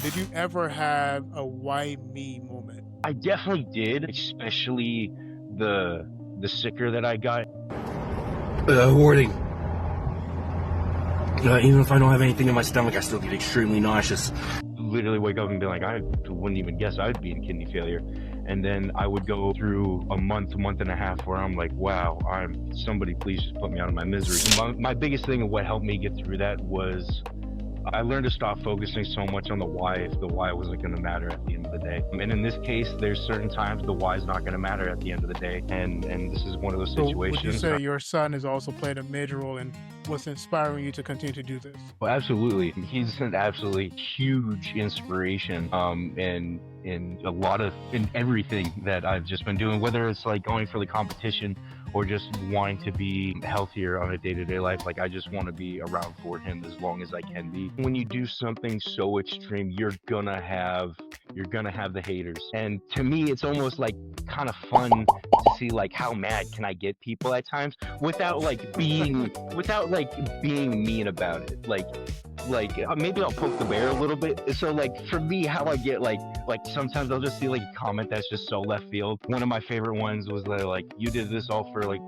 Did you ever have a why me moment? I definitely did, especially the the sicker that I got. Warning. Even if I don't have anything in my stomach, I still get extremely nauseous. Literally wake up and be like, I wouldn't even guess I'd be in kidney failure. And then I would go through a month and a half where I'm like, wow, somebody please just put me out of my misery. My biggest thing and what helped me get through that was I learned to stop focusing so much on the why if the why wasn't going to matter at the end of the day. And in this case, there's certain times the why is not going to matter at the end of the day. And this is one of those So situations. would you say your son has also played a major role in what's inspiring you to continue to do this? Well, absolutely. He's an absolutely huge inspiration in everything that I've just been doing, whether it's like going for the competition or just wanting to be healthier on a day-to-day life. Like I just want to be around for him as long as I can be. When you do something so extreme, you're gonna have the haters. And to me, it's almost like kind of fun to see like how mad can I get people at times without being mean about it. Maybe I'll poke the bear a little bit. So like for me, how I get like sometimes I'll just see like a comment that's just so left field. One of my favorite ones was like, you did this all for like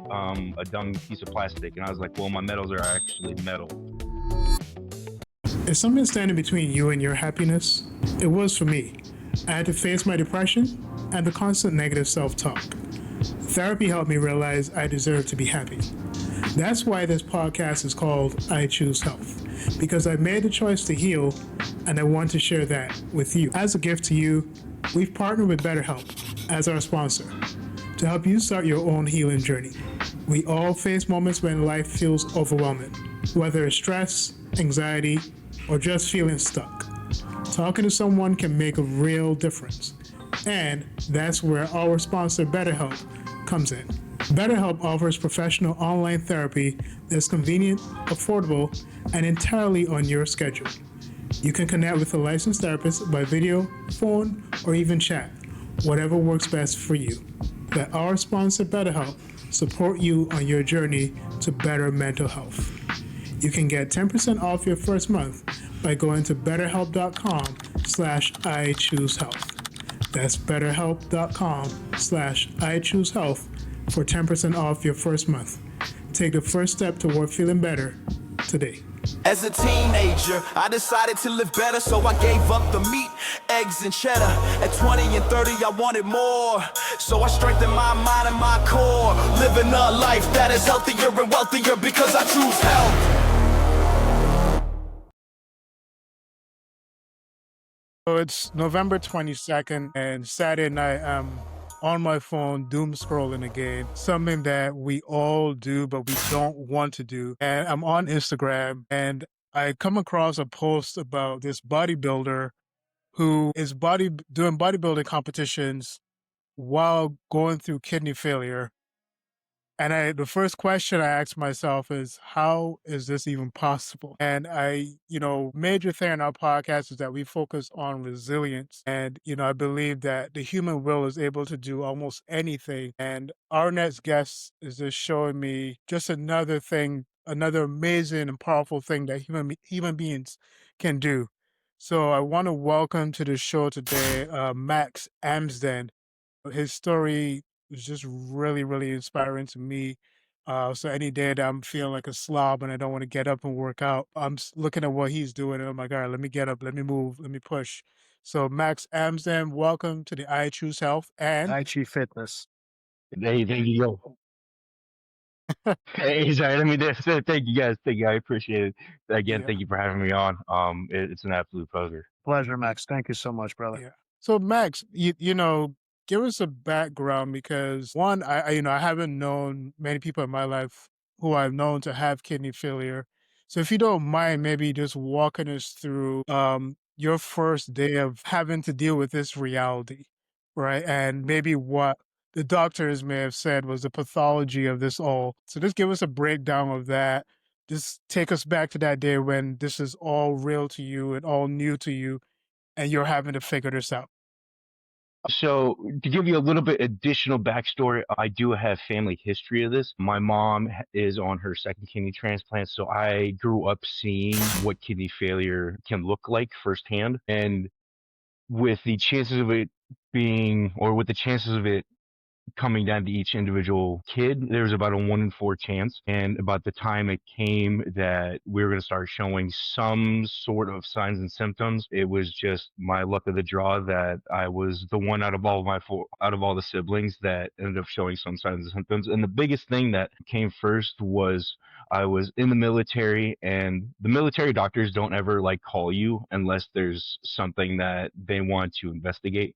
a dumb piece of plastic, and I was like, well, my metals are actually metal. Is something standing between you and your happiness? It was for me. I had to face my depression and the constant negative self-talk. Therapy helped me realize I deserve to be happy. That's why this podcast is called I Choose Health, because I made the choice to heal and I want to share that with you. As a gift to you, we've partnered with BetterHelp as our sponsor to help you start your own healing journey. We all face moments when life feels overwhelming, whether it's stress, anxiety, or just feeling stuck. Talking to someone can make a real difference. And that's where our sponsor BetterHelp comes in. BetterHelp offers professional online therapy that's convenient, affordable, and entirely on your schedule. You can connect with a licensed therapist by video, phone, or even chat, whatever works best for you. Let our sponsor BetterHelp support you on your journey to better mental health. You can get 10% off your first month by going to betterhelp.com/iChooseHealth. That's betterhelp.com/iChooseHealth for 10% off your first month. Take the first step toward feeling better today. As a teenager, I decided to live better, so I gave up the meat, eggs, and cheddar. At 20 and 30, I wanted more, so I strengthened my mind and my core. Living a life that is healthier and wealthier because I choose health. So it's November 22nd, and Saturday night I'm on my phone doom scrolling again, something that we all do but we don't want to do. And I'm on Instagram and I come across a post about this bodybuilder who is doing bodybuilding competitions while going through kidney failure. And the first question I asked myself is, how is this even possible? And major thing in our podcast is that we focus on resilience. And, I believe that the human will is able to do almost anything. And our next guest is just showing me just another thing, another amazing and powerful thing that human beings can do. So I want to welcome to the show today, Max Amsden. His story was just really, really inspiring to me. So any day that I'm feeling like a slob and I don't want to get up and work out, I'm looking at what he's doing and I'm like, all right, let me get up, let me move, let me push. So Max Amsden, welcome to the I Choose Health and IG Fitness. There you go. Hey, sorry, let me just say thank you guys. Thank you. I appreciate it. Again, yeah. Thank you for having me on. It's an absolute pleasure. Pleasure, Max. Thank you so much, brother. Yeah. So Max, give us a background because one, I haven't known many people in my life who I've known to have kidney failure. So if you don't mind, maybe just walking us through your first day of having to deal with this reality, right? And maybe what the doctors may have said was the pathology of this all. So just give us a breakdown of that. Just take us back to that day when this is all real to you and all new to you, and you're having to figure this out. So to give you a little bit additional backstory, I do have family history of this. My mom is on her second kidney transplant, so I grew up seeing what kidney failure can look like firsthand. And with the chances of it being, or with the chances of it coming down to each individual kid, there was about a 1 in 4 chance. And about the time it came that we were going to start showing some sort of signs and symptoms, it was just my luck of the draw that I was the one out of all the siblings that ended up showing some signs and symptoms. And the biggest thing that came first was I was in the military, and the military doctors don't ever like call you unless there's something that they want to investigate.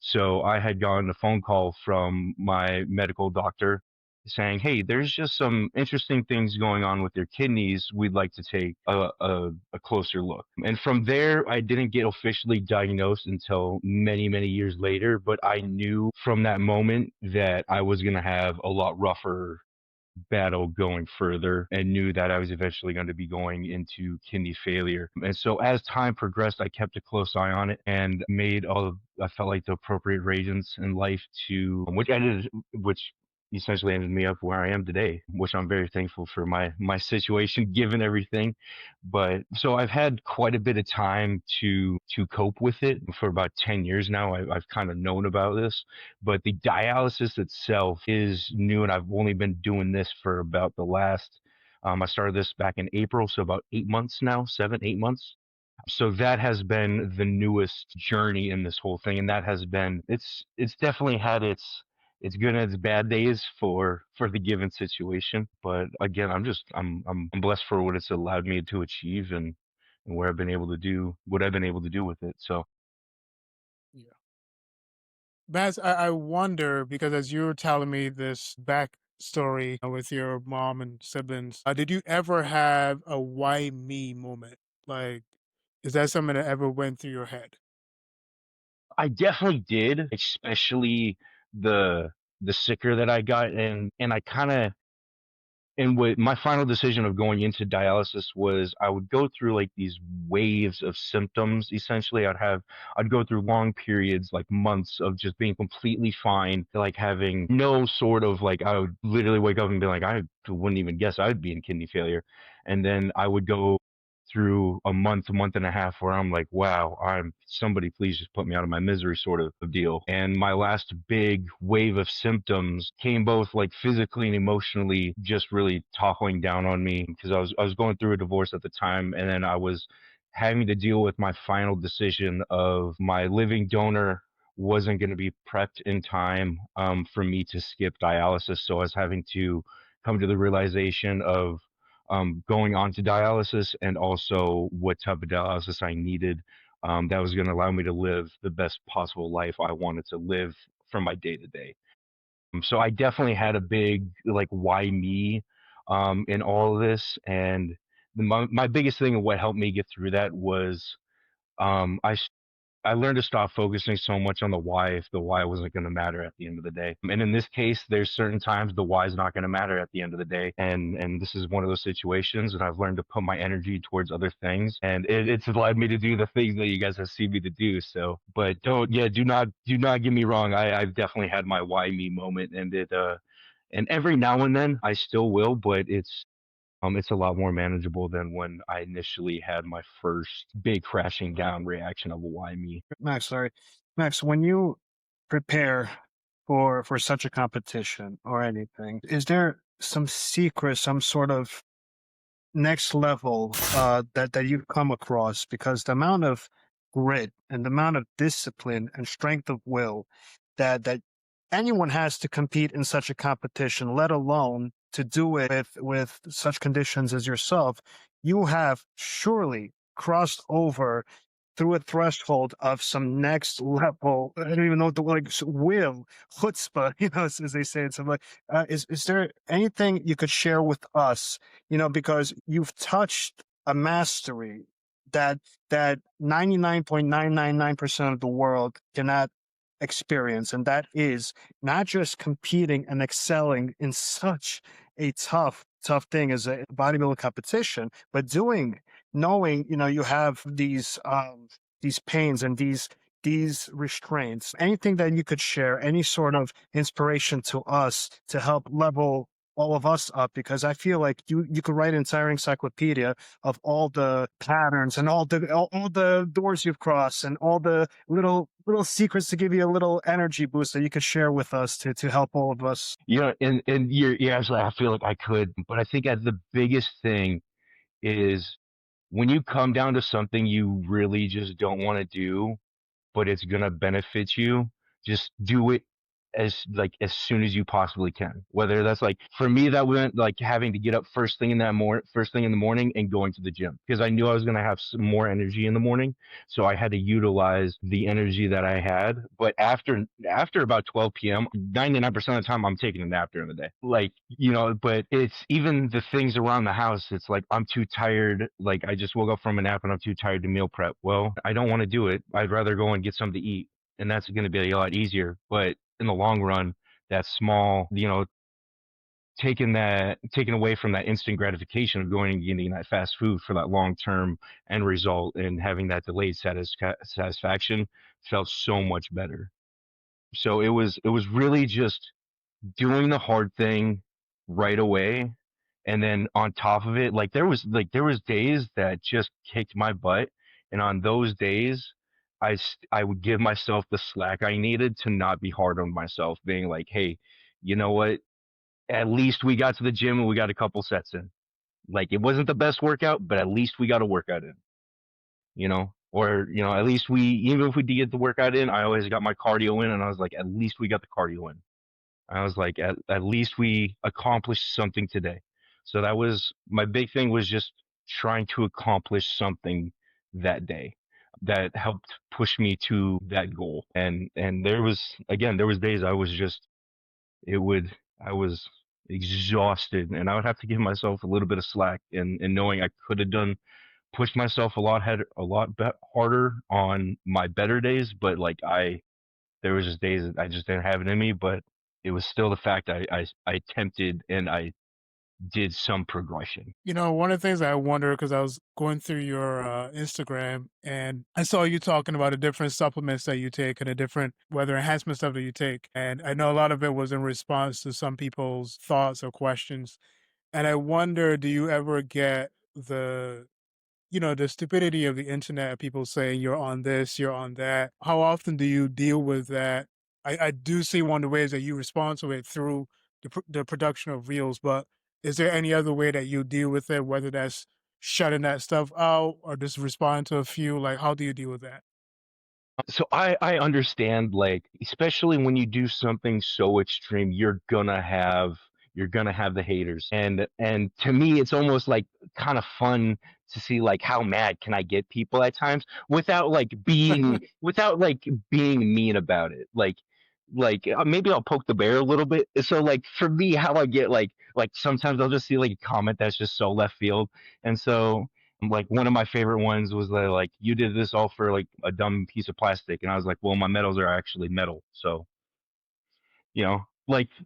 So I had gotten a phone call from my medical doctor saying, "Hey, there's just some interesting things going on with your kidneys. We'd like to take a closer look." And from there, I didn't get officially diagnosed until many, many years later. But I knew from that moment that I was going to have a lot rougher battle going further, and knew that I was eventually going to be going into kidney failure. And so as time progressed, I kept a close eye on it and made all of, I felt like, the appropriate arrangements in life to, which essentially ended me up where I am today, which I'm very thankful for my situation given everything. But so I've had quite a bit of time to cope with it. For about 10 years now, I've kind of known about this, but the dialysis itself is new, and I've only been doing this for about the last, I started this back in April, so about 8 months now, 7, 8 months. So that has been the newest journey in this whole thing, and that has been, it's definitely had its good and its bad days for the given situation. But again, I'm blessed for what it's allowed me to achieve, and where I've been able to do what I've been able to do with it. So Yeah. Baz, I wonder because as you were telling me this backstory with your mom and siblings, did you ever have a why me moment? Like, is that something that ever went through your head? I definitely did, especially the the sicker that I got, and I kind of, and what my final decision of going into dialysis was, I would go through like these waves of symptoms. Essentially, I'd go through long periods, like months, of just being completely fine, like having no sort of, like, I would literally wake up and be like, I wouldn't even guess I'd be in kidney failure. And then I would go through a month and a half where I'm like, wow, I'm somebody please just put me out of my misery sort of deal. And my last big wave of symptoms came both like physically and emotionally, just really toppling down on me, because I was going through a divorce at the time, and then I was having to deal with my final decision of my living donor wasn't going to be prepped in time for me to skip dialysis. So I was having to come to the realization of going on to dialysis, and also what type of dialysis I needed, that was going to allow me to live the best possible life I wanted to live from my day to day. So I definitely had a big, like, why me in all of this. And my biggest thing and what helped me get through that was, um, I I learned to stop focusing so much on the why if the why wasn't going to matter at the end of the day. And in this case, there's certain times the why is not going to matter at the end of the day. And this is one of those situations, and I've learned to put my energy towards other things, and it's allowed me to do the things that you guys have seen me to do. So, but do not get me wrong. I've definitely had my why me moment, and and every now and then I still will, but it's a lot more manageable than when I initially had my first big crashing down reaction of a why me. Max, sorry. Max, when you prepare for such a competition or anything, is there some secret, some sort of next level that you've come across? Because the amount of grit and the amount of discipline and strength of will that anyone has to compete in such a competition, let alone to do it with such conditions as yourself, you have surely crossed over through a threshold of some next level. I don't even know what the like will chutzpah, as they say. It's like, is there anything you could share with us? Because you've touched a mastery that 99.999% of the world cannot experience, and that is not just competing and excelling in such a tough thing as a bodybuilding competition, but knowing you have these pains and these restraints. Anything that you could share, any sort of inspiration to us to help level all of us up, because I feel like you could write an entire encyclopedia of all the patterns and all the doors you've crossed and all the little secrets to give you a little energy boost that you could share with us to help all of us. And you're actually, I feel like I could, but I think the biggest thing is when you come down to something you really just don't want to do, but it's gonna benefit you, just do it as soon as you possibly can. Whether that's like for me, that went like having to get up first thing in the morning and going to the gym because I knew I was gonna have some more energy in the morning, so I had to utilize the energy that I had. But after about 12 p.m., 99% of the time I'm taking a nap during the day. Like but it's even the things around the house. It's like I'm too tired. Like I just woke up from a nap and I'm too tired to meal prep. Well, I don't want to do it. I'd rather go and get something to eat, and that's going to be a lot easier. But in the long run, that small, taken away from that instant gratification of going and getting that fast food for that long term end result and having that delayed satisfaction felt so much better. So it was really just doing the hard thing right away, and then on top of it, there was days that just kicked my butt, and on those days I would give myself the slack I needed to not be hard on myself, being like, hey, you know what, at least we got to the gym and we got a couple sets in. Like it wasn't the best workout, but at least we got a workout in, or at least we, even if we did get the workout in, I always got my cardio in, and I was like, at least we got the cardio in. I was like, at least we accomplished something today. So that was my big thing, was just trying to accomplish something that day that helped push me to that goal. And there was days it would I was exhausted, and I would have to give myself a little bit of slack, and knowing I could have pushed myself harder on my better days, but like there was just days that I just didn't have it in me, but it was still the fact I attempted and I did some progression. One of the things I wonder, because I was going through your Instagram and I saw you talking about the different supplements that you take and the different weather enhancement stuff that you take. And I know a lot of it was in response to some people's thoughts or questions. And I wonder, do you ever get the stupidity of the internet, people saying you're on this, you're on that? How often do you deal with that? I do see one of the ways that you respond to it through the production of reels, but is there any other way that you deal with it, whether that's shutting that stuff out or just responding to a few? Like, how do you deal with that? So I understand, like, especially when you do something so extreme, you're gonna have the haters. And to me it's almost like kind of fun to see like how mad can I get people at times without being mean about it. Maybe I'll poke the bear a little bit. So like for me, how I get like sometimes I'll just see like a comment that's just so left field. And so like one of my favorite ones was like, you did this all for like a dumb piece of plastic, and I was like, well, my metals are actually metal, so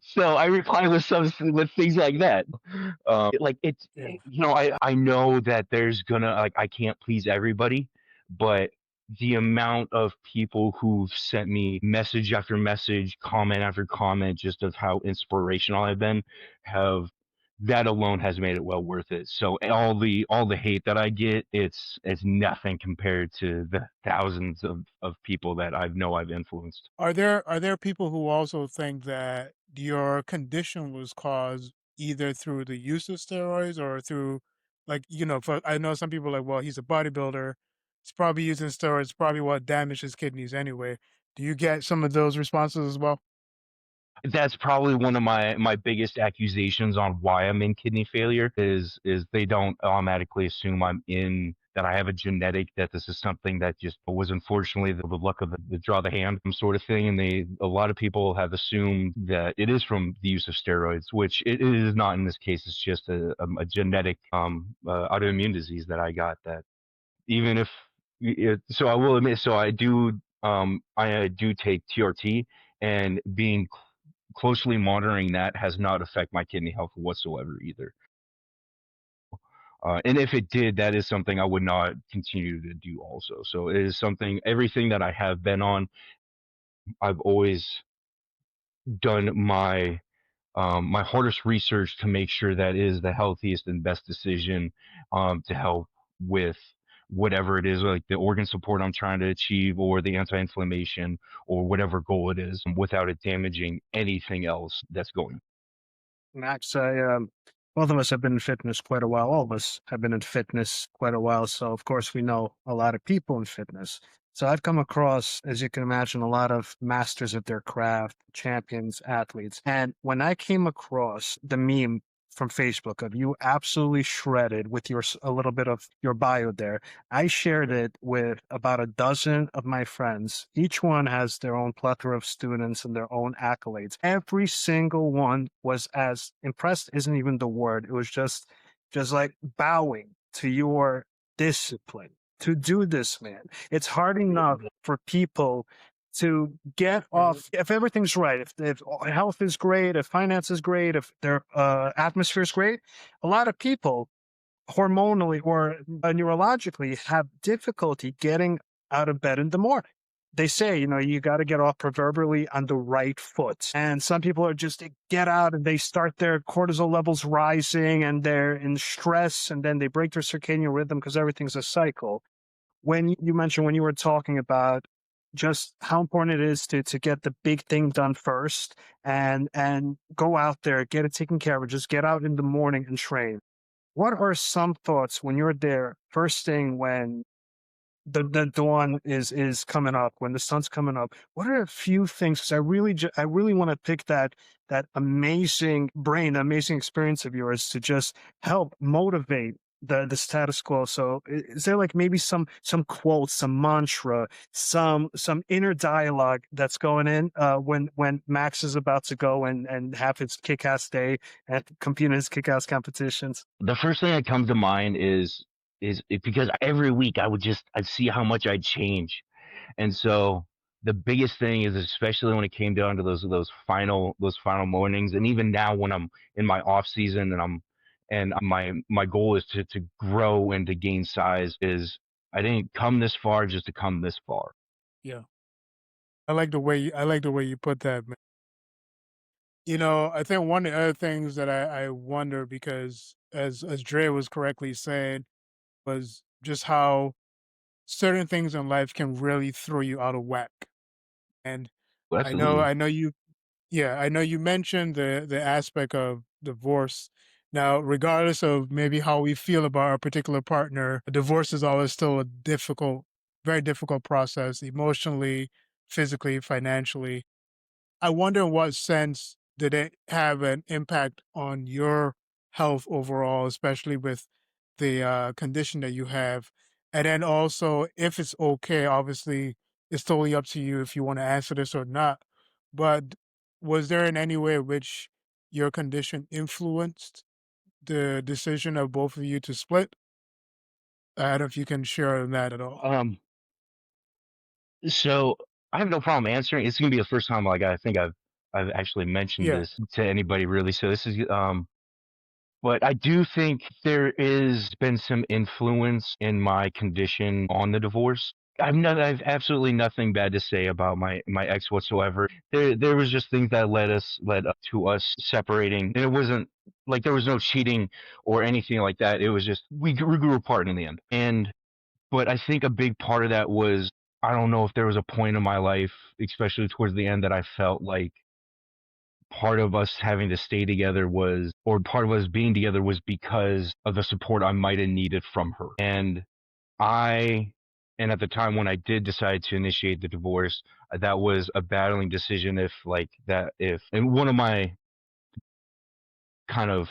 so I reply with things like that. Like it's Yeah. I know that there's gonna, like, I can't please everybody, but the amount of people who've sent me message after message, comment after comment, just of how inspirational I've been, have that alone has made it well worth it. So all the hate that I get, it's nothing compared to the thousands of people that I've influenced. Are there people who also think that your condition was caused either through the use of steroids or through, like, for I know some people are like, well, he's a bodybuilder, he's probably using steroids, probably what damaged his kidneys anyway. Do you get some of those responses as well? That's probably one of my biggest accusations on why I'm in kidney failure is they don't automatically assume that I have a genetic, that this is something that just was unfortunately the luck of the draw the hand sort of thing. And a lot of people have assumed that it is from the use of steroids, which it is not in this case. It's just a genetic autoimmune disease that I got, that even if so I will admit, so I do take TRT, and being closely monitoring that has not affected my kidney health whatsoever either. And if it did, that is something I would not continue to do also. So it is something, everything that I have been on, I've always done my my hardest research to make sure that is the healthiest and best decision to help with whatever it is, like the organ support I'm trying to achieve or the anti-inflammation or whatever goal it is, without it damaging anything else that's going. Max, both of us have been in fitness quite a while. All of us have been in fitness quite a while. So, of course, we know a lot of people in fitness. So, I've come across, as you can imagine, a lot of masters of their craft, champions, athletes. And when I came across the meme from Facebook of you absolutely shredded with a little bit of your bio there, I shared it with about a dozen of my friends. Each one has their own plethora of students and their own accolades. Every single one was as impressed, isn't even the word. It was just like bowing to your discipline to do this, man. It's hard enough for people to get off if everything's right, if health is great, if finance is great, if their atmosphere is great. A lot of people hormonally or neurologically have difficulty getting out of bed in the morning. They say, you got to get off proverbially on the right foot. And some people are just, they get out and they start their cortisol levels rising and they're in stress and then they break their circadian rhythm because everything's a cycle. When you mentioned when you were talking about just how important it is to get the big thing done first and go out there, get it taken care of, just get out in the morning and train. What are some thoughts when you're there first thing when the dawn is coming up, when the sun's coming up? What are a few things? Because I really want to pick that amazing brain, amazing experience of yours to just help motivate the status quo. So is there like maybe some quotes, some mantra, some inner dialogue that's going in when Max is about to go and have his kick-ass day and compete in his kick-ass competitions? The first thing that comes to mind because every week I'd see how much I'd change. And so the biggest thing is, especially when it came down to those final mornings, and even now when I'm in my off season and my goal is to grow and to gain size, is I didn't come this far just to come this far. Yeah. I like the way you put that, man. I think one of the other things that I wonder, because as Dre was correctly saying, was just how certain things in life can really throw you out of whack. And Absolutely. I know you yeah, I know you mentioned the aspect of divorce. Now, regardless of maybe how we feel about our particular partner, a divorce is always still a difficult, very difficult process emotionally, physically, financially. I wonder in what sense did it have an impact on your health overall, especially with the condition that you have? And then also, if it's okay, obviously, it's totally up to you if you want to answer this or not. But was there in any way in which your condition influenced the decision of both of you to split? I don't know if you can share on that at all. Um, so I have no problem answering. It's gonna be the first time like I think I've actually mentioned Yeah. this to anybody really. So this is but I do think there is been some influence in my condition on the divorce. I've absolutely nothing bad to say about my ex whatsoever. There was just things that led up to us separating. And it wasn't like there was no cheating or anything like that. It was just we grew apart in the end. But I think a big part of that was, I don't know if there was a point in my life, especially towards the end, that I felt like part of us having to stay together or part of us being together was because of the support I might have needed from her. I, and at the time when I did decide to initiate the divorce, that was a battling decision. And one of my kind of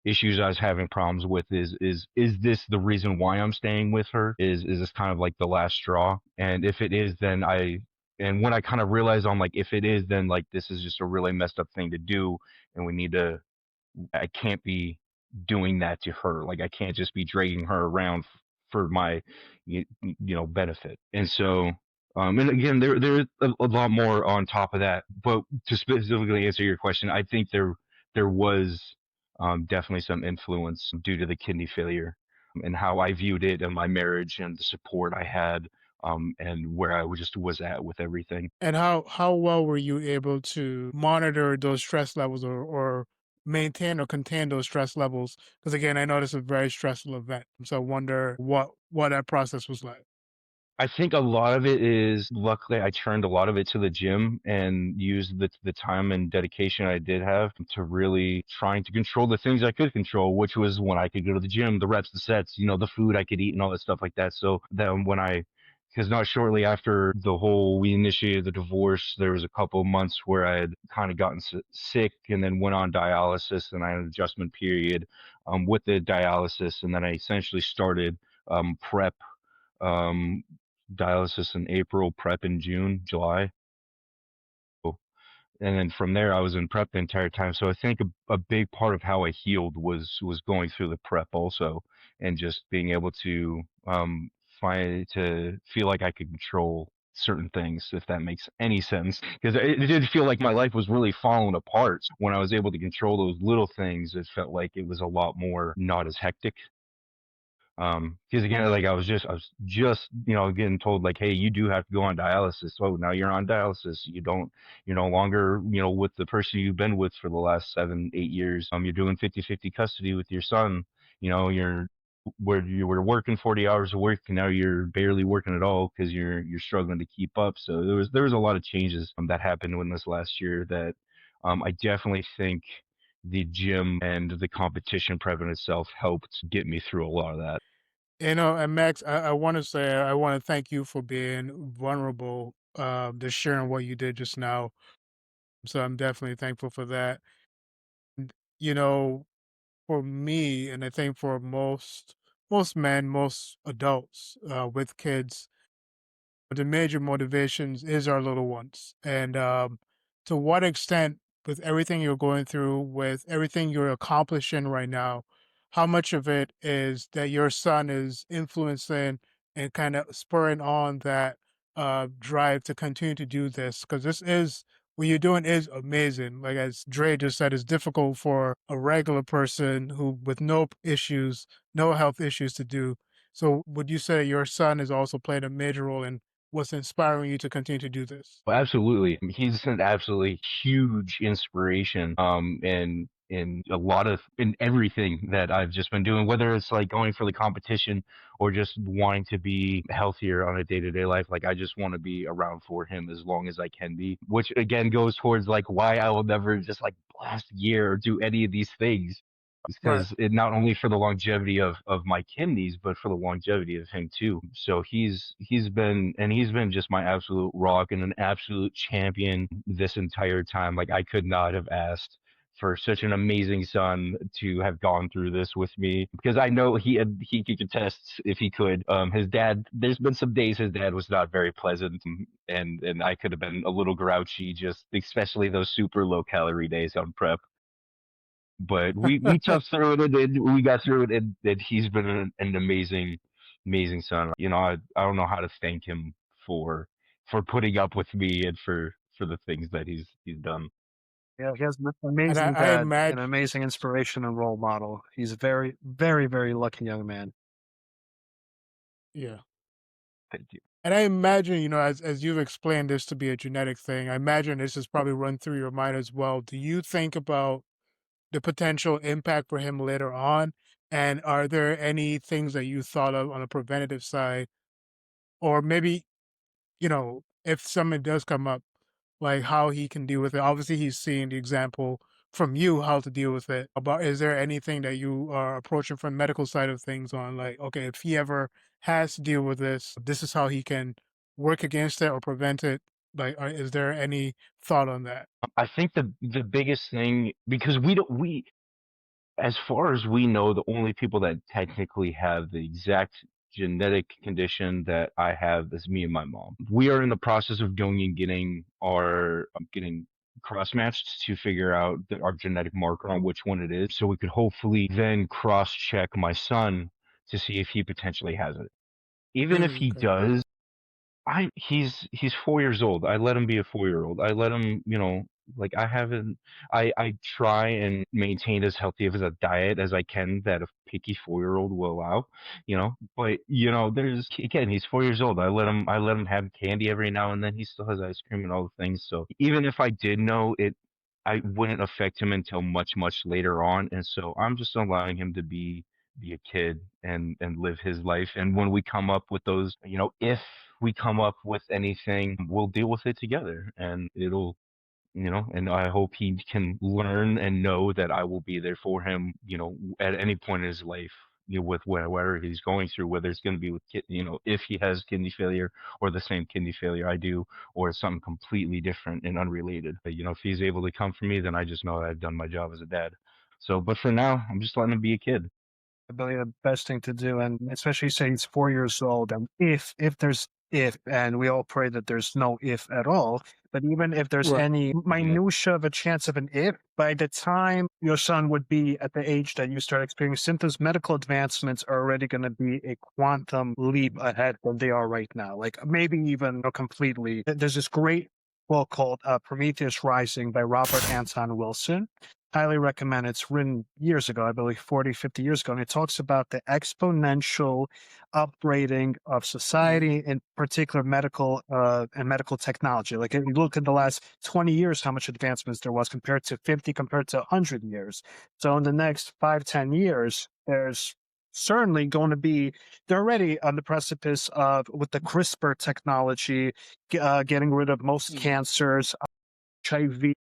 issues I was having problems with is this the reason why I'm staying with her? Is this kind of like the last straw? And if it is, and when I kind of realized I'm like, if it is, then like this is just a really messed up thing to do, and I can't be doing that to her. Like I can't just be dragging her around for my benefit. And so and again, there's a lot more on top of that. But to specifically answer your question, I think there was definitely some influence due to the kidney failure and how I viewed it and my marriage and the support I had and where just was at with everything. And how well were you able to monitor those stress levels or maintain or contain those stress levels? Because again, I know this is a very stressful event. So I wonder what that process was like. I think a lot of it is luckily I turned a lot of it to the gym and used the time and dedication I did have to really trying to control the things I could control, which was when I could go to the gym, the reps, the sets, the food I could eat and all that stuff like that. So then because not shortly after we initiated the divorce, there was a couple of months where I had kind of gotten sick and then went on dialysis, and I had an adjustment period with the dialysis, and then I essentially started prep um, dialysis in April, prep in June, July. And then from there, I was in prep the entire time. So I think a big part of how I healed was going through the prep also, and just being able to to feel like I could control certain things, if that makes any sense. Because it did feel like my life was really falling apart. When I was able to control those little things, it felt like it was a lot more not as hectic. Because again, like I was just getting told like, hey, you do have to go on dialysis. So now you're on dialysis. You're no longer, with the person you've been with for the last 7, 8 years. You're doing 50-50 custody with your son. You're where you were working 40 hours of work, and now you're barely working at all because you're struggling to keep up. So there was a lot of changes that happened in this last year that I definitely think the gym and the competition prep in itself helped get me through a lot of that. And Max, I want to say I want to thank you for being vulnerable, just sharing what you did just now. So I'm definitely thankful for that. And, you know, for me, and I think for most men, most adults with kids, the major motivations is our little ones. And to what extent, with everything you're going through, with everything you're accomplishing right now, how much of it is that your son is influencing and kind of spurring on that drive to continue to do this? Because what you're doing is amazing. Like as Dre just said, it's difficult for a regular person who with no issues, no health issues to do. So would you say your son is also playing a major role in what's inspiring you to continue to do this? Well, absolutely. He's an absolutely huge inspiration, in everything that I've just been doing, whether it's like going for the competition or just wanting to be healthier on a day-to-day life. Like I just want to be around for him as long as I can be, which again goes towards like why I will never just like blast gear or do any of these things. Right. Because it not only for the longevity of my kidneys, but for the longevity of him too. So he's been just my absolute rock and an absolute champion this entire time. Like I could not have asked for such an amazing son to have gone through this with me, because I know he could attest if he could. His dad, there's been some days his dad was not very pleasant, and I could have been a little grouchy, just especially those super low calorie days on prep, but we toughed through it, and we got through it, and he's been an amazing son. I don't know how to thank him for putting up with me and for the things that he's done. Yeah, he has an And amazing I dad, an imagine, amazing inspiration and role model. He's a very, very, very lucky young man. yeah. Thank you. And I imagine, as you've explained this to be a genetic thing, I imagine this has probably run through your mind as well. Do you think about the potential impact for him later on? And are there any things that you thought of on a preventative side? Or maybe, if something does come up, like how he can deal with it. Obviously, he's seeing the example from you how to deal with it. But is there anything that you are approaching from medical side of things on, like, okay, if he ever has to deal with this is how he can work against it or prevent it? Like, is there any thought on that? I think the biggest thing, because we as far as we know, the only people that technically have the exact genetic condition that I have is me and my mom. We are in the process of going and getting cross matched to figure out our genetic marker on which one it is, so we could hopefully then cross check my son to see if he potentially has it. Even if he Okay. does, he's 4 years old. I let him be a 4-year-old. I let him, Like I haven't I try and maintain as healthy of a diet as I can that a picky 4-year-old will allow, But there's again, he's 4 years old. I let him have candy every now and then. He still has ice cream and all the things. So even if I did know it, I wouldn't affect him until much, much later on. And so I'm just allowing him to be a kid and live his life. And when we come up with those, if we come up with anything, we'll deal with it together and and I hope he can learn and know that I will be there for him, at any point in his life, with whatever he's going through, whether it's going to be with, if he has kidney failure or the same kidney failure I do, or something completely different and unrelated. But, if he's able to come for me, then I just know that I've done my job as a dad. So, but for now, I'm just letting him be a kid. I believe the best thing to do, and especially saying he's 4 years old, and if there's if, and we all pray that there's no if at all, but even if there's Right. any Yeah. minutia of a chance of an if, by the time your son would be at the age that you start experiencing symptoms, medical advancements are already going to be a quantum leap ahead than they are right now. Like maybe even completely. There's this great book called Prometheus Rising by Robert Anton Wilson. Highly recommend. It's written years ago, I believe 40, 50 years ago, and it talks about the exponential upgrading of society, in particular medical and medical technology. Like if you look at the last 20 years, how much advancements there was compared to 50, compared to 100 years. So in the next 5, 10 years, there's certainly going to be, they're already on the precipice of, with the CRISPR technology, getting rid of most cancers, HIV,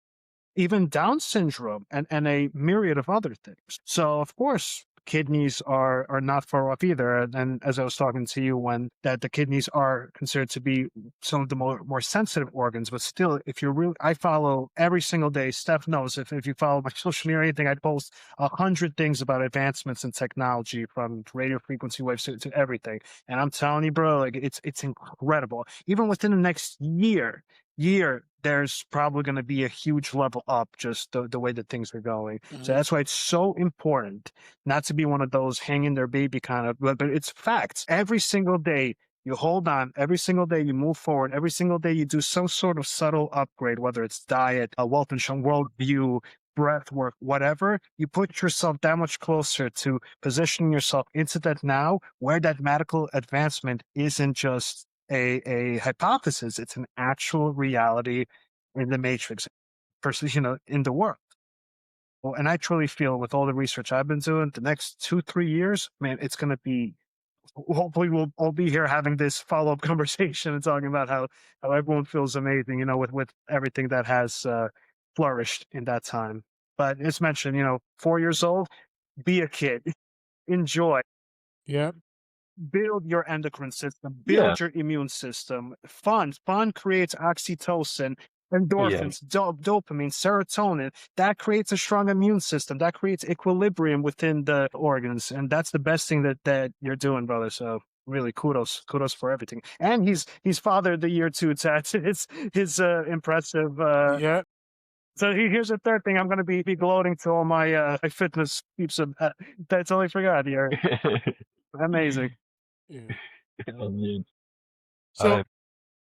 even Down syndrome, and a myriad of other things. So of course, kidneys are not far off either. And as I was talking to you, when that the kidneys are considered to be some of the more sensitive organs, but still, if you're really, I follow every single day. Steph knows, if you follow my social media or anything, I post 100 things about advancements in technology, from radio frequency waves to everything. And I'm telling you, bro, like it's incredible. Even within the next year, there's probably going to be a huge level up, just the way that things are going. So that's why it's so important not to be one of those hanging their baby kind of, but it's facts. Every single day you hold on, every single day you move forward, every single day you do some sort of subtle upgrade, whether it's diet, a wealth and worldview, breath work, whatever. You put yourself that much closer to positioning yourself into that now, where that medical advancement isn't just a hypothesis, it's an actual reality in the matrix, in the world. Well, and I truly feel, with all the research I've been doing, the next 2-3 years, man, it's going to be, hopefully we'll all be here having this follow-up conversation and talking about how everyone feels amazing, with everything that has flourished in that time. But as mentioned, 4 years old, be a kid, enjoy, Yep. build your endocrine system, Yeah. build your immune system. Fun creates oxytocin, Yeah. endorphins, dopamine, serotonin. That creates a strong immune system. That creates equilibrium within the organs, and that's the best thing that you're doing, brother. So really, kudos for everything. And he's father of the year too. It's his impressive. Yep. So here's the third thing I'm going to be gloating to all my fitness peeps. That's totally forgot. You're amazing. Yeah. Oh, man. So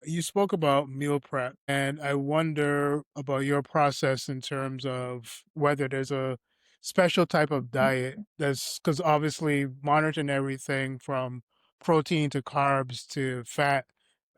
you spoke about meal prep, and I wonder about your process in terms of whether there's a special type of diet that's, because obviously monitoring everything from protein to carbs to fat,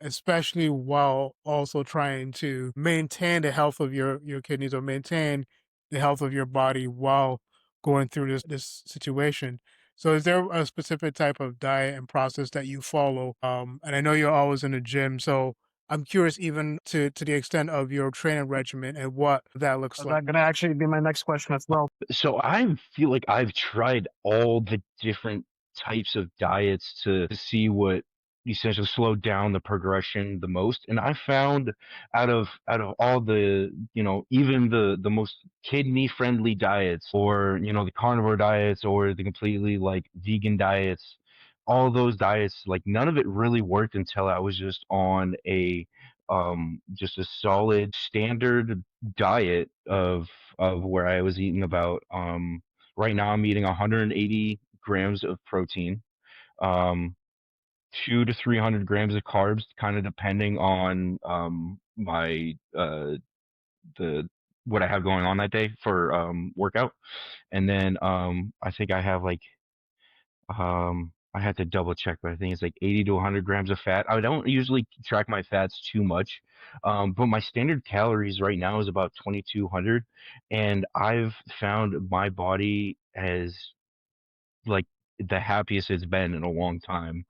especially while also trying to maintain the health of your kidneys or maintain the health of your body while going through this situation. So is there a specific type of diet and process that you follow? And I know you're always in the gym, so I'm curious even to the extent of your training regimen and what that looks That's like. going to actually be my next question as well. So I feel like I've tried all the different types of diets to see what essentially slowed down the progression the most. And I found out of all the, even the most kidney friendly diets, or, the carnivore diets, or the completely like vegan diets, all those diets, like none of it really worked until I was just on just a solid standard diet of where I was eating about right now I'm eating 180 grams of protein, um 2 to 300 grams of carbs, kind of depending on my the what I have going on that day for workout. And then I think I have like I had to double check, but I think it's like 80 to 100 grams of fat. I don't usually track my fats too much, but my standard calories right now is about 2,200, and I've found my body has like the happiest it's been in a long time,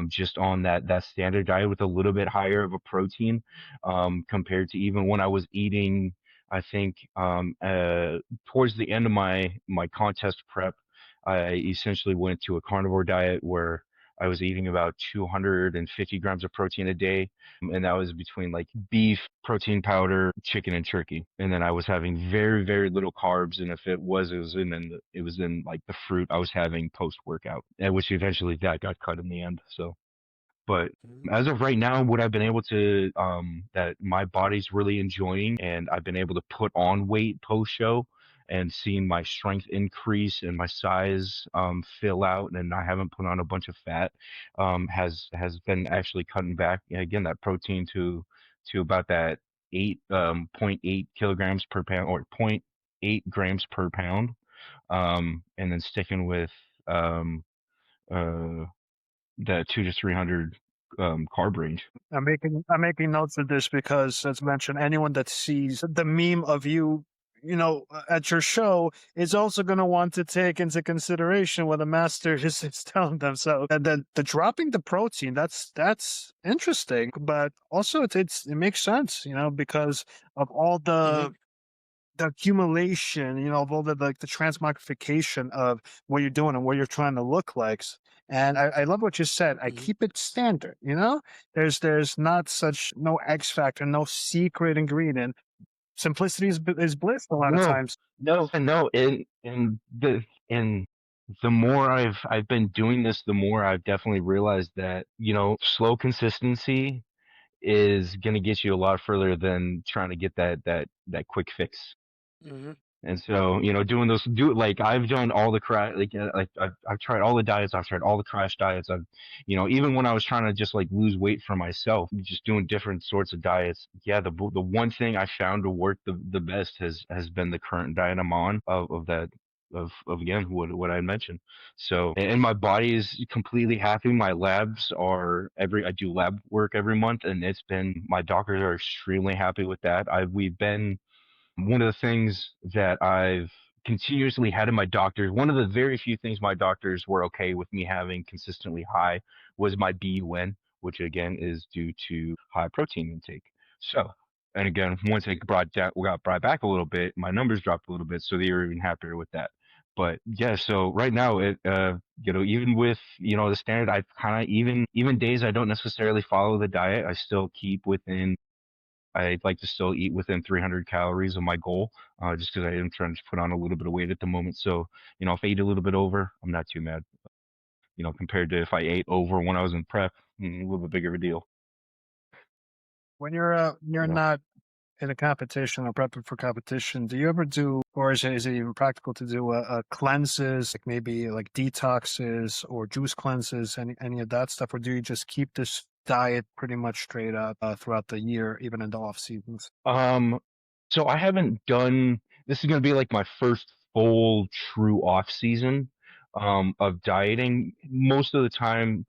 just on that standard diet with a little bit higher of a protein, compared to even when I was eating. I think towards the end of my contest prep, I essentially went to a carnivore diet where I was eating about 250 grams of protein a day, and that was between like beef, protein powder, chicken, and turkey. And then I was having very, very little carbs, and if it was in like the fruit I was having post workout, which eventually that got cut in the end. So but as of right now, what I've been able to, that my body's really enjoying, and I've been able to put on weight post show and seeing my strength increase and my size fill out, and I haven't put on a bunch of fat, has been actually cutting back again that protein to about that 8.8 kilograms per pound, or 0.8 grams per pound, and then sticking with uh the 2 to 300 carb range. I'm making notes of this because, as mentioned, anyone that sees the meme of you, at your show is also going to want to take into consideration what the master is telling them. So the dropping the protein, that's interesting, but also it makes sense, because of all the accumulation, of all the transmogrification of what you're doing and what you're trying to look like. And I love what you said. I keep it standard, There's not such no X factor, no secret ingredient. Simplicity is bliss a lot of No, times. no, and the more I've been doing this, the more I've definitely realized that, slow consistency is gonna get you a lot further than trying to get that quick fix. And so, doing those, like I've done all the crash, like I've tried all the diets, I've tried all the crash diets. Even when I was trying to just like lose weight for myself, just doing different sorts of diets. Yeah, the one thing I found to work the best has been the current diet I'm on of that. Of again what I mentioned. So, and my body is completely happy. My labs are I do lab work every month, and my doctors are extremely happy with that. We've been one of the things that I've continuously had in my doctors, one of the very few things my doctors were okay with me having consistently high was my BUN, which again is due to high protein intake. So, and again, once it got brought back a little bit, my numbers dropped a little bit, so they were even happier with that. But yeah, so right now even with, the standard, I kind of even days I don't necessarily follow the diet, I still keep within I'd like to still eat within 300 calories of my goal, just because I am trying to put on a little bit of weight at the moment. So, if I eat a little bit over, I'm not too mad. Compared to if I ate over when I was in prep, a little bit bigger of a deal. When you're Yeah. not in a competition or prepping for competition, do you ever do, or is it even practical to do a cleanses, like maybe like detoxes or juice cleanses, any of that stuff, or do you just keep this diet pretty much straight up throughout the year, even in the off seasons? Um, so I haven't done. This is gonna be like my first full true off season, of dieting. Most of the time,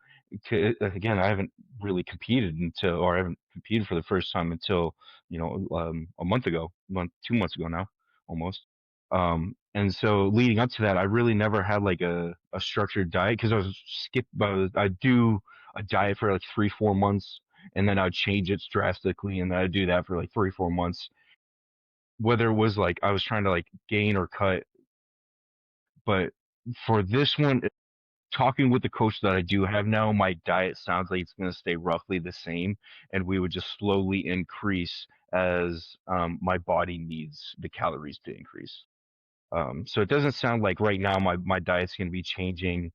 again, I haven't really competed or I haven't competed for the first time until a month ago, 2 months ago now, almost. And so leading up to that, I really never had like a structured diet because I'd do a diet for like 3, 4 months, and then I'd change it drastically, and then I'd do that for like 3, 4 months. Whether it was like I was trying to like gain or cut, but for this one, talking with the coach that I do have now, my diet sounds like it's going to stay roughly the same, and we would just slowly increase as my body needs the calories to increase. So it doesn't sound like right now my diet's going to be changing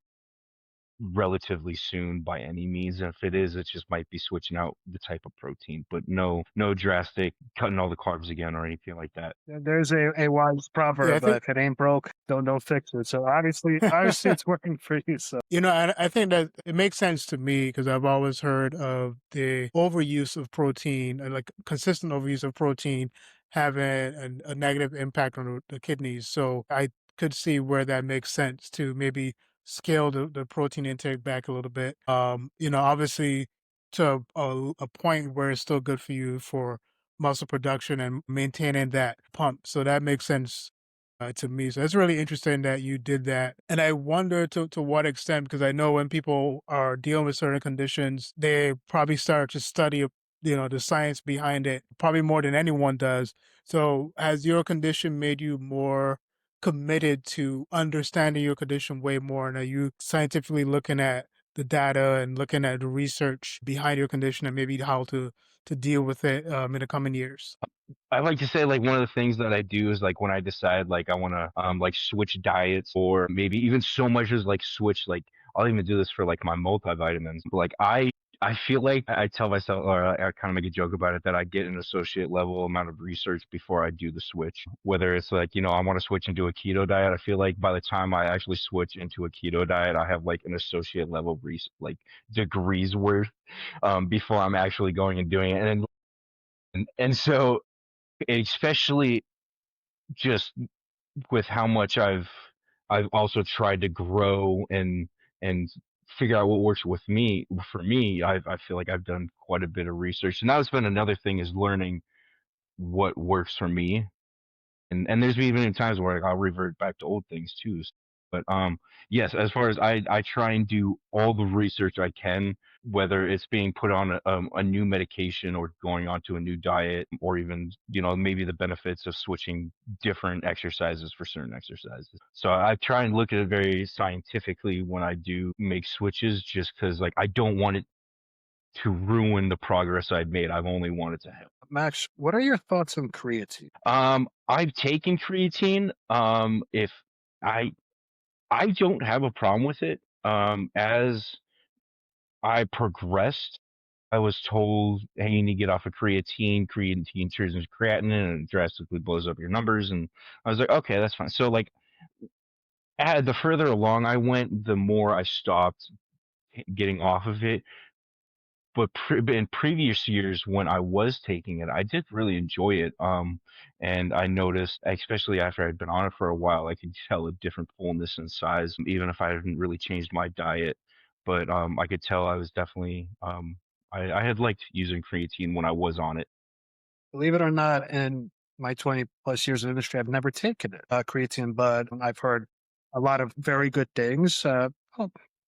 relatively soon by any means. And if it is, it just might be switching out the type of protein, but no drastic cutting all the carbs again or anything like that. There's a wise Yeah, I proverb: think if it ain't broke, don't fix it. So obviously it's working for you. So I think that it makes sense to me because I've always heard of the overuse of protein, like consistent overuse of protein, having a negative impact on the kidneys. So I could see where that makes sense to maybe scale the protein intake back a little bit. Obviously to a point where it's still good for you for muscle production and maintaining that pump. So that makes sense to me. So it's really interesting that you did that. And I wonder to what extent, because I know when people are dealing with certain conditions, they probably start to study, the science behind it, probably more than anyone does. So has your condition made you more committed to understanding your condition way more? And are you scientifically looking at the data and looking at the research behind your condition and maybe how to deal with it in the coming years? I like to say like one of the things that I do is like when I decide like I want to like switch diets or maybe even so much as like switch like I'll even do this for like my multivitamins. Like I feel like I tell myself or I kind of make a joke about it that I get an associate level amount of research before I do the switch. Whether it's like, I want to switch into a keto diet, I feel like by the time I actually switch into a keto diet, I have like an associate level like degrees worth before I'm actually going and doing it. And so especially just with how much I've also tried to grow and figure out what works with me for me. I feel like I've done quite a bit of research, and that's been another thing is learning what works for me. And there's even times where I'll revert back to old things too. But yes, as far as I try and do all the research I can, whether it's being put on a new medication or going onto a new diet, or even maybe the benefits of switching different exercises for certain exercises. So I try and look at it very scientifically when I do make switches, just because like I don't want it to ruin the progress I've made. I've only wanted to help. Max, what are your thoughts on creatine? I've taken creatine. If I I don't have a problem with it. As I progressed, I was told, hey, you need to get off of creatine. Creatine turns into creatinine and it drastically blows up your numbers. And I was like, okay, that's fine. So like, the further along I went, the more I stopped getting off of it. But in previous years when I was taking it, I did really enjoy it. And I noticed, especially after I'd been on it for a while, I could tell a different fullness and size, even if I hadn't really changed my diet. But I could tell I was definitely I had liked using creatine when I was on it. Believe it or not, in my 20 plus years of industry, I've never taken it, creatine, but I've heard a lot of very good things. I've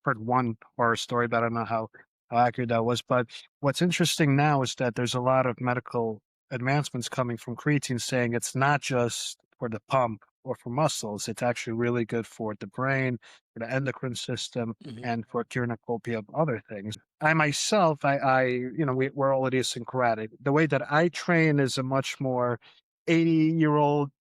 heard one horror story, but I don't know how accurate that was. But what's interesting now is that there's a lot of medical advancements coming from creatine saying it's not just for the pump or for muscles. It's actually really good for the brain, for the endocrine system, and for a cornucopia of other things. I myself, we're all idiosyncratic. The way that I train is a much more 80-year-old,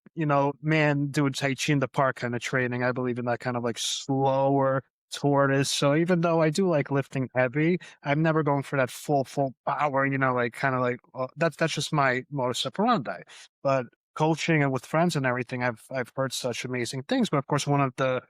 man doing Tai Chi in the park kind of training. I believe in that kind of like slower tortoise. So even though I do like lifting heavy, I'm never going for that full power, like kind of like that's just my modus operandi. But coaching and with friends and everything, I've heard such amazing things. But of course, one of the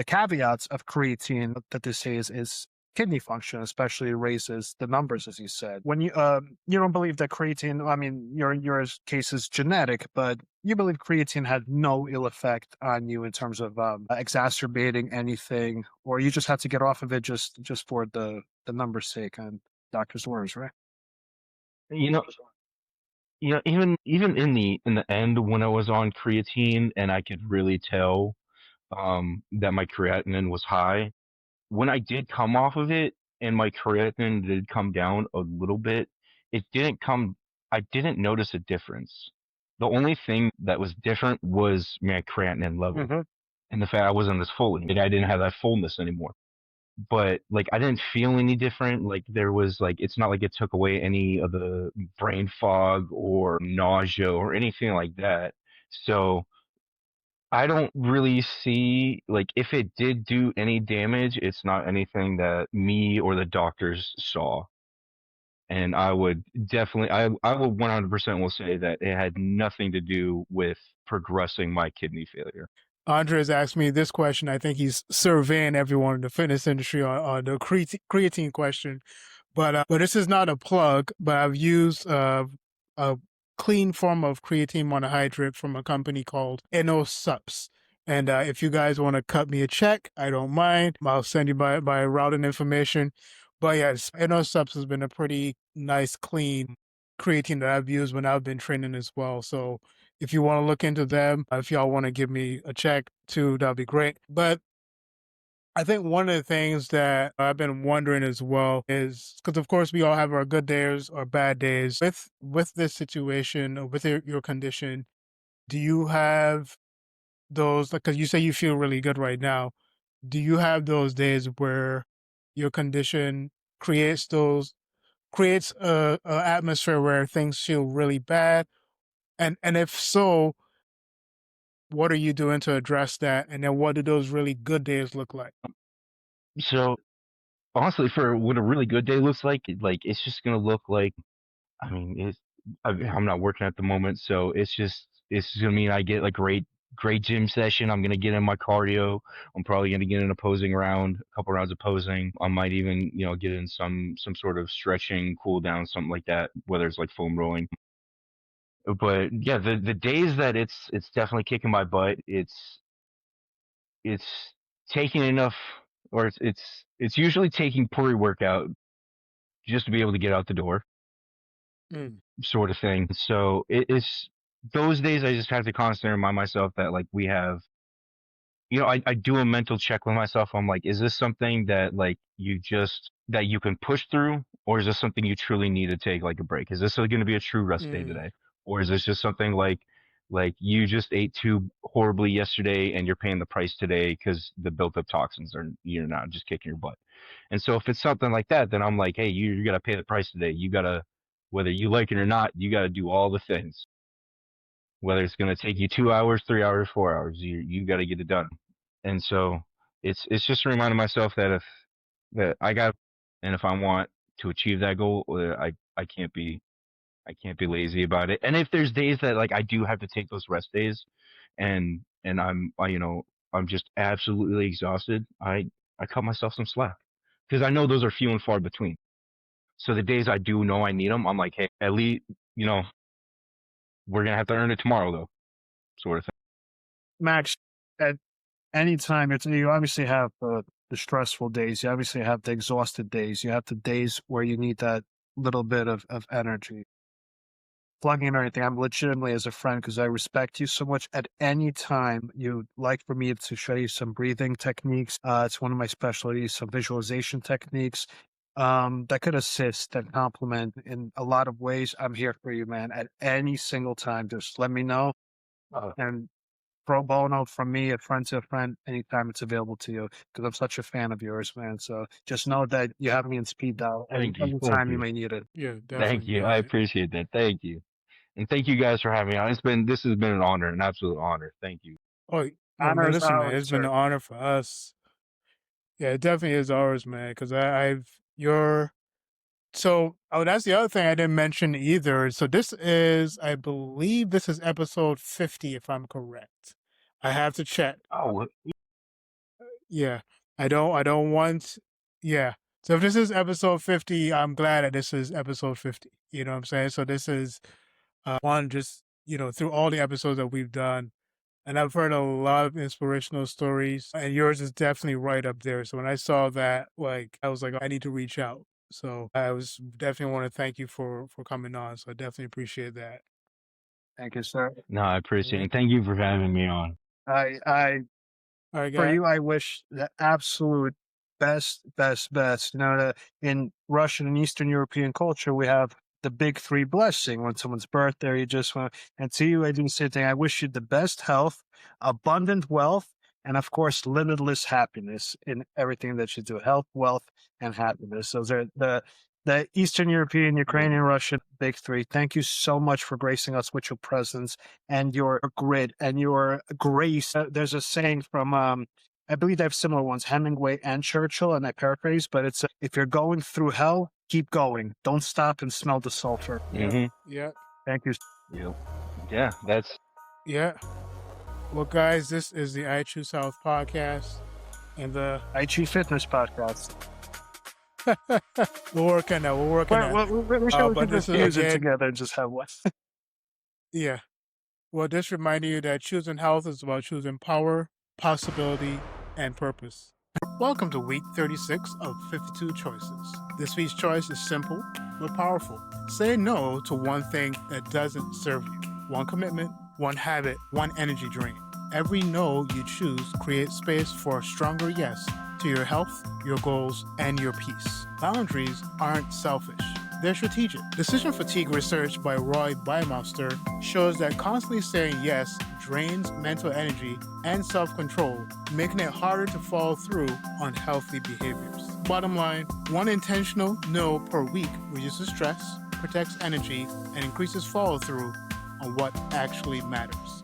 caveats of creatine that they say is kidney function, especially raises the numbers, as you said. When you don't believe that creatine, I mean, your case is genetic, but you believe creatine had no ill effect on you in terms of exacerbating anything, or you just had to get off of it just for the numbers' sake and doctor's orders, right? You know, even in the end when I was on creatine and I could really tell that my creatinine was high. When I did come off of it and my creatinine did come down a little bit, I didn't notice a difference. The only thing that was different was my creatinine level and the fact I wasn't as full. I didn't have that fullness anymore. But like I didn't feel any different. Like there was like it's not like it took away any of the brain fog or nausea or anything like that. So I don't really see like if it did do any damage, it's not anything that me or the doctors saw. And I would definitely I would 100% will say that it had nothing to do with progressing my kidney failure. Andres asked me this question. I think he's surveying everyone in the fitness industry on the creatine question. But this is not a plug, but I've used clean form of creatine monohydrate from a company called InnoSups. And if you guys want to cut me a check, I don't mind. I'll send you my routing information. But yes, InnoSups has been a pretty nice, clean creatine that I've used when I've been training as well. So if you want to look into them, if y'all want to give me a check too, that'd be great. But I think one of the things that I've been wondering as well is because, of course, we all have our good days or bad days. With this situation, or with your condition, do you have those? Because you say you feel really good right now. Do you have those days where your condition creates a atmosphere where things feel really bad? And if so, what are you doing to address that? And then what do those really good days look like? So honestly, for what a really good day looks like, it's just gonna look like. I mean, I'm not working at the moment, so it's just gonna mean I get like great gym session. I'm gonna get in my cardio. I'm probably gonna get an opposing round, a couple rounds of posing. I might even get in some sort of stretching, cool down, something like that. Whether it's like foam rolling, but yeah, the days that it's definitely kicking my butt. It's taking enough, or it's usually taking pre-workout just to be able to get out the door, Mm, sort of thing. So it's those days I just have to constantly remind myself that like we have, I do a mental check with myself. I'm like, is this something that like that you can push through, or is this something you truly need to take like a break? Is this going to be a true rest day mm, today, or is this just something like you just ate too horribly yesterday and you're paying the price today because the built up toxins are you're not just kicking your butt. And so if it's something like that, then I'm like, hey, you got to pay the price today. You got to, whether you like it or not, you got to do all the things. Whether it's going to take you 2 hours, 3 hours, 4 hours, you got to get it done. And so it's just reminding myself that if that I got, and if I want to achieve that goal, I can't be lazy about it. And if there's days that like I do have to take those rest days, and I'm just absolutely exhausted, I cut myself some slack because I know those are few and far between. So the days I do know I need them, I'm like, hey, at least you know we're gonna have to earn it tomorrow though, sort of thing. Max, at any time, you obviously have the stressful days. You obviously have the exhausted days. You have the days where you need that little bit of energy. Plugging or anything, I'm legitimately as a friend because I respect you so much. At any time you'd like for me to show you some breathing techniques, it's one of my specialties, some visualization techniques that could assist and complement in a lot of ways. I'm here for you, man. At any single time, just let me know. And pro bono from me, a friend to a friend, anytime it's available to you, because I'm such a fan of yours, man. So just know that you have me in speed dial Thank you, thank anytime you you, may need it. yeah, thank definitely, you. I man. appreciate that. Thank you, and thank you guys for having me on. This has been an honor, an absolute honor. Thank you. Oh, oh man, Honor is listen, man, ours, it's been sir. an honor for us. Yeah, it definitely is ours, man. Because you're so. Oh, that's the other thing I didn't mention either. So I believe, this is episode 50, if I'm correct. I have to check. Oh, Yeah, I don't want. Yeah. So if this is episode 50, I'm glad that this is episode 50. You know what I'm saying? So this is one just through all the episodes that we've done. And I've heard a lot of inspirational stories, and yours is definitely right up there. So when I saw that, like, I was like, I need to reach out. So I was definitely want to thank you for coming on. So I definitely appreciate that. Thank you, sir. no, I All appreciate right, it. Thank you for having me on. I all right, for guys. you, I wish the absolute best. In Russian and Eastern European culture, we have the big three blessing. When someone's birthday, you just want, and to you, I do the same thing. I wish you the best health, abundant wealth, and of course, limitless happiness in everything that you do. Health, wealth, and happiness. Those are the Eastern European, Ukrainian, Russian big three. Thank you so much for gracing us with your presence and your grit and your grace. There's a saying from, I believe they have similar ones, Hemingway and Churchill, and I paraphrase, but it's if you're going through hell, keep going. Don't stop and smell the sulfur. Yeah, Mm-hmm. yeah, Thank you. Yep. Yeah, that's yeah. Well, guys, this is the I Choose Health podcast, and IG Fitness Podcast. we're working that. We're working that. We should But just this is use it again. together and just have one. Yeah. Well, this reminding you that choosing health is about choosing power, possibility, and purpose. Welcome to week 36 of 52 choices. This week's choice is simple but powerful. Say no to one thing that doesn't serve you. One commitment, one habit, one energy drain. Every no you choose creates space for a stronger yes to your health, your goals, and your peace. Boundaries aren't selfish. They're strategic. Decision fatigue research by Roy Baumeister shows that constantly saying yes drains mental energy and self-control, making it harder to follow through on healthy behaviors. Bottom line, one intentional no per week reduces stress, protects energy, and increases follow-through on what actually matters.